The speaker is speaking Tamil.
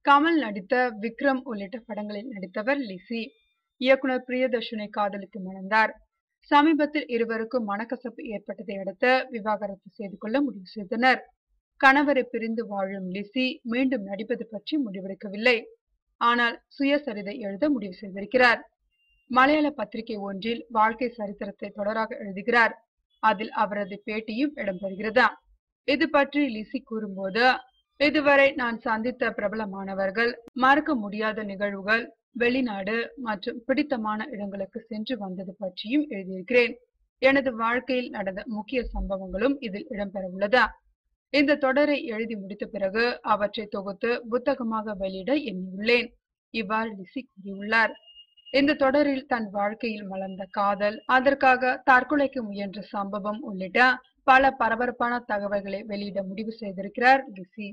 கமல் நடித்த விக்ரம் உள்ளிட்ட படங்களில் நடித்தவர் லிசி. இயக்குனர் பிரியதர்ஷனை காதலித்து மணந்தார். சமீபத்தில் இருவருக்கும் மனக்கசப்பு ஏற்பட்டதை அடுத்து விவாகரத்து செய்து கொள்ள முடிவு செய்தனர். கணவரை பிரிந்து வாழும் லிசி மீண்டும் நடிப்பது பற்றி முடிவெடுக்கவில்லை. ஆனால் சுயசரிதை எழுத முடிவு செய்திருக்கிறார். மலையாள பத்திரிகை ஒன்றில் வாழ்க்கை சரித்திரத்தை தொடராக எழுதுகிறார். அதில் அவரது பேட்டியும் இடம்பெறுகிறது. இது பற்றி லிசி கூறும்போது, இதுவரை நான் சந்தித்த பிரபலமானவர்கள், மறக்க முடியாத நிகழ்வுகள், வெளிநாடு மற்றும் பிடித்தமான இடங்களுக்கு சென்று வந்தது பற்றியும் எழுதியிருக்கிறேன். எனது வாழ்க்கையில் நடந்த முக்கிய சம்பவங்களும் இதில் இடம்பெற உள்ளது. இந்த தொடரை எழுதி முடித்த பிறகு அவற்றை தொகுத்து புத்தகமாக வெளியிட எண்ணியுள்ளேன். இவ்வாறு லிசி கூறியுள்ளார். இந்த தொடரில் தன் வாழ்க்கையில் மலர்ந்த காதல், அதற்காக தற்கொலைக்கு முயன்ற சம்பவம் உள்ளிட்ட பல பரபரப்பான தகவல்களை வெளியிட முடிவு செய்திருக்கிறார் லிசி.